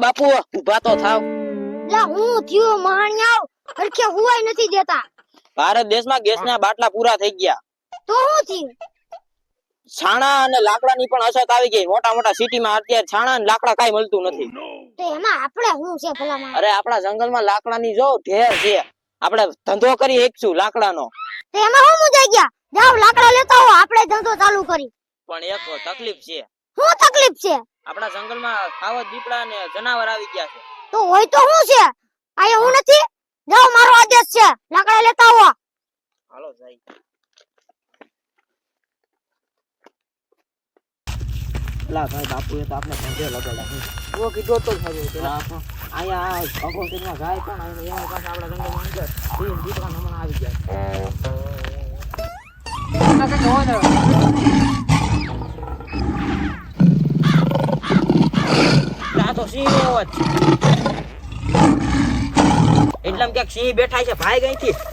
બાપુ ઉભા તો થાવ. લા હું થયો મહાણિયાઓ હરખે હુવાય નથી દેતા. ભારત દેશમાં ગેસના બાટલા પૂરા થઈ ગયા. તો હું થયું? છાણા અને લાકડાની પણ અછત આવી ગઈ. મોટા મોટા સિટીમાં અત્યારે છાણા અને લાકડા કાઈ મળતું નથી. તો એમાં આપણે હું છે ભલા માણસ? અરે આપણા જંગલમાં લાકડાની જો ઢેર છે. આપણે ધંધો કરી એકશું લાકડાનો. તો એમાં હું મુજાઈ ગયા? જાવ લાકડા લેતા આવો, આપણે ધંધો ચાલુ કરી. પણ એક તકલીફ છે. શું તકલીફ છે? આપણા જંગલમાં ખાવા દીપડા અને જનાવર આવી ગયા છે. તો હોય તો શું છે? આયા હું નથી. જાવ મારો આદેશ છે, લાકડા લેતા આવો. હાલો જાય. લા ભાઈ બાપુ એ તો આપણે ધંધે લગાડ્યા. ઓ કીધો તો ખરું પેલા આયા ભગવતીમાં જાય પણ એમાં પાછા આપણા જંગલમાં અંદર દીપડા હમણાં આવી ગયા. આ તો સિંહ નો અવાજ છે. એટલામાં ક્યાંક સિંહ બેઠા છે. ભાઈ ગઈથી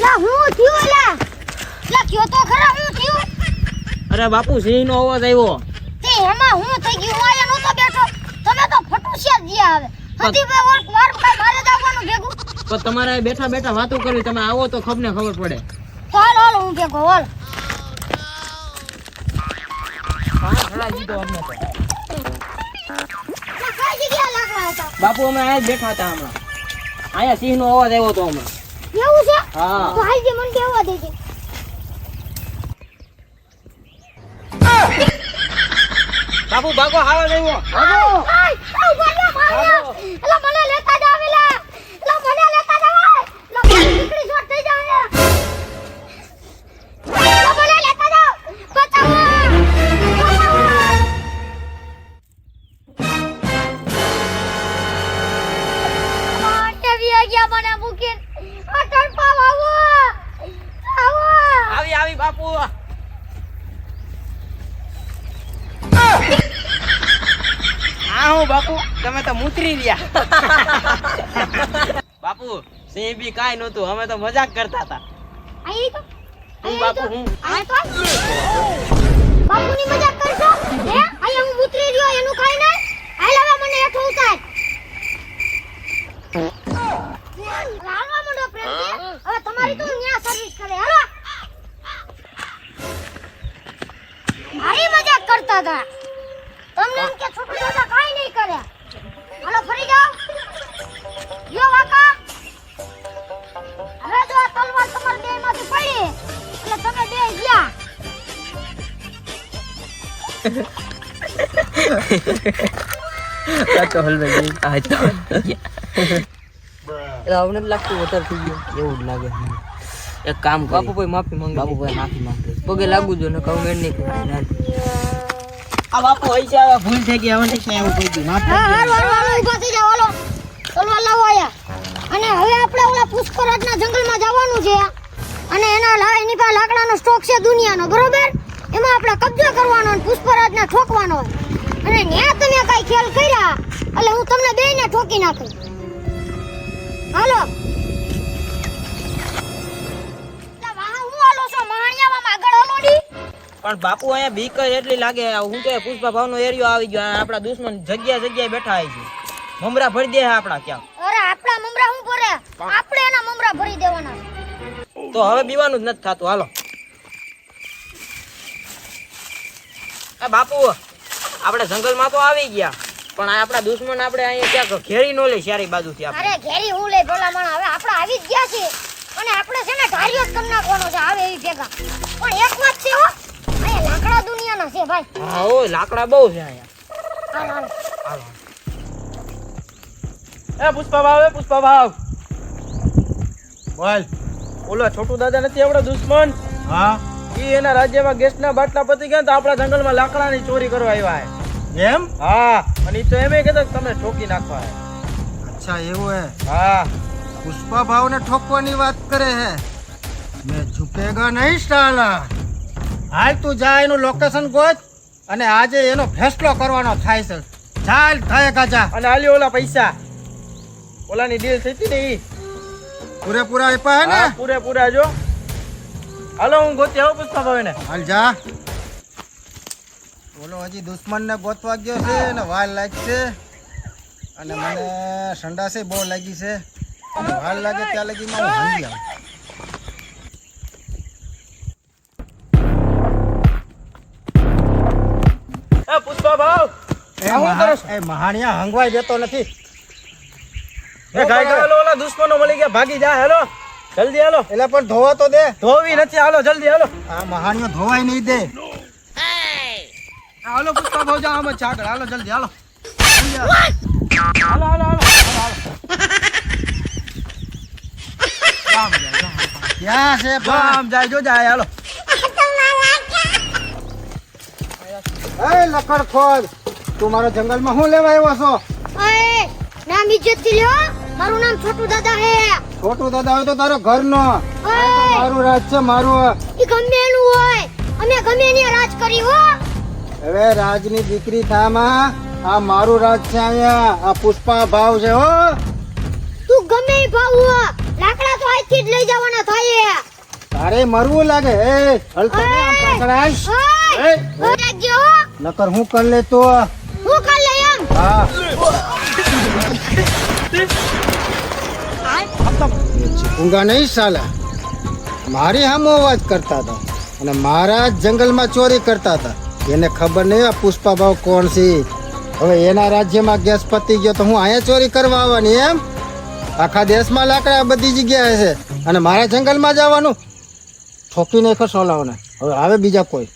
લા હું થયું લા? લા કયો તો ખરા હું થયું? અરે બાપુ સિંહ નો અવાજ આવ્યો. તે એમાં હું થઈ ગયું? આયા નતો બેઠો. તમે તો ફટુસિયા જ આવે. હજી બે વાર કાઈ મારે જવાનું ભેગું. તો તમારે બેઠા બેઠા વાતો કરવી. તમે આવો તો ખબર પડે. હાલ હાલ હું ભેગો હાલ. બાપુ અમે અહીંયા જ બેઠા હતા હમણાં. અહીંયા સિંહ નો અવાજ આવ્યો તો હમણાં. એવું છે? હા. તો હાલ જે મને કેવા દેજે. બાપુ ભાગો આવાજ આવ્યો. ભાગો. આય ઉભા માર્યા. એલા મને લેતા જાવ એલા. એલા મને લેતા જાવ. એલા મારી દીકરી શોટ થઈ જાય. એલા મને લેતા જાવ. બચાવો. મને મૂકી અટલ પાવ આવો આવો. આવી બાપુ. બાપુ તમે તો મૂતરી રહ્યા. બાપુ સિંહ બી કાઈ નહોતું. અમે તો મજાક કરતા હતા. આઈ તો હું બાપુ હું આ તો બાપુની મજાક કરશો? હે આયા હું મૂતરી રહ્યો એનું કાઈ નહીં. હાલ હવે મને હેઠો ઉતાર. લાલવા મંડો પ્રેમજી. હવે તમારી તો ન્યા સર્વિસ કરે. હાલો. મારી મજાક કરતા હતા. તમને એમ કે છોટું દાદા કાઈ નહીં કરે. હાલો ફરી જાઓ. યો વાકા. હવે જો આ તલવાર તમાર બેમાંથી પડી એટલે તમે બે ગયા. તો હલવાઈ ગઈ. આ તો રાવણ લાગતું વધારે થઈ ગયું એવું જ લાગે. એક કામ કર બાપુ ભાઈ માફી માંગ. બાપુ ભાઈ માફી માંગે. પગે લાગુ જો ને કહું મેળ નહીં. આ બાપુ હઈ છે ભૂલ થઈ ગઈ. હવે નહીં એવું થઈ ગયું. માફ હા હાલો હાલો ઊભા થઈ જાઓ. હાલો તલવાર લાવો આયા. અને હવે આપણે ઓલા પુષ્કરાજના જંગલમાં જવાનું છે અને એની પાસે લાકડાનો સ્ટોક છે દુનિયાનો, બરોબર? એમાં આપણે કબજો કરવાનો અને પુષ્કરાજને ઠોકવાનો. અને ન્યા તમે કાઈ ખેલ કર્યા એટલે હું તમને બેયને ઠોકી નાખું. હાલો. પણ બાપુ અહીંયા બીક એટલી લાગે. હું કે પુષ્પા ભાવનો એરિયો આવી ગયો. આપણા દુશ્મન જગ્યાએ બેઠા આવી છે. મમરા ભરી દે આપડા ક્યાં. અરે આપડા મમરા હું ભરે? આપણે એના મમરા ભરી દેવાના. તો હવે બીવાનું જ નથી થાતું. હાલો. આ બાપુ આપણે જંગલમાં તો આવી ગયા પણ આપણા દુશ્મન આપણે અહીંયા ક્યાંક ઘેરી નો લે ચારે બાજુથી. અરે ઘેરી હું લે ભલા માણસ. હવે આપણે આવી જ ગયા છે અને આપણે છે ને ધાર્યો જ કરી નાખવાનો છે આવે એવી ભેગા. પણ એક વાત છે હો, અહીંયા લાકડા દુનિયાના છે ભાઈ. હા ઓ લાકડા બહુ છે અહીંયા. હાલ હાલ હાલો. એ પુષ્પા ભાવ બોલ. ઓલો છોટુ દાદા નથી આપણા દુશ્મન? હા ઈ એના રાજ્યમાં ગેસના બાટલા પતી ગયા તો આપણા જંગલમાં લાકડાની ચોરી કરવા આવ્યા. એમ? હા અને ઈ તો એમ કહેતા કે તમે ઠોકી નાખવા. અચ્છા એવું હે? હા પુષ્પા ભાવને ઠોકવાની વાત કરે હે. મેં ઝુકેગા નહીં સાલા. હાલ તું જા એનું લોકેશન ગોત અને આજે એનો ફેસલો કરવાનો થાય છે. ચાલ થાય ગાજા. અને આલી ઓલા પૈસા ઓલાની ડીલ થઈ હતી ને ઈ પૂરેપૂરા આપ્યા હે ને હા, પૂરેપૂરા જો. હાલો હું ગોતી આવું પુષ્પા ભાઈને. હાલ જા. બોલો હજી દુશ્મન ને ગોતવા ગયો છે ને વાર લાગશે અને મને સંડાસે બહુ લાગી છે. વાર લાગે ત્યાં લગીમાં હું ભાંગી આવું. એ પુષ્પા ભાવ એ મહાણિયા હંગવાઈ દેતો નથી. એ ગાય ગાલો ઓલા દુશ્મનો મળી ગયા ભાગી જા. હાલો જલ્દી હાલો. એટલે પણ ધોવા તો દે. ધોવી નથી. હાલો જલ્દી હાલો. આ મહાણિયો ધોવાય નહીં દે. હાલો પુષ્પા ભાવ જા આમ જ આગળ. હાલો જલ્દી હાલો. હાલો હાલો હાલો રામ જાય ક્યાં છે પણ? રામ જાય જો જાય. હાલો એ લકડખોર, તું મારા જંગલમાં શું લેવા આવ્યો છો? અય નામ ઇજ્જત થી લ્યો. મારું નામ છોટુ દાદા હે. છોટું દાદા હોય તો તારો ઘરનો. ઓય મારું રાજ છે મારું. ઈ ગમે એનું હોય, અમે ગમે એની રાજ કરી હો. હવે રાજની દીકરી થામાં આ મારું રાજ છે. અહીંયા આ પુષ્પા ભાવ છે હો. તું ગમે ઈ ભાવ હો, લાકડા તો આજથી જ લઈ જવાના થાય. તારે મરવું લાગે. એ હલતો ને આમ પાછળ હાલ. ઓય એ, રાખજો હો. નકર હું કર લે તો. હું કર લે એમ. હા ચીકુંગા નહીં સાલા. મારી સામે અવાજ કરતા હતા અને મારા જ જંગલમાં ચોરી કરતા હતા. એને ખબર નહીં આ પુષ્પા ભાવ કોણ છે. હવે એના રાજ્યમાં ગેસ પતી ગયો તો હું અહીંયા ચોરી કરવા આવવાની એમ? આખા દેશમાં લાકડા બધી જગ્યાએ છે અને મારા જંગલમાં જવાનું? ઠોકી નાખો સોલાઓને. હવે આવે બીજા કોઈ.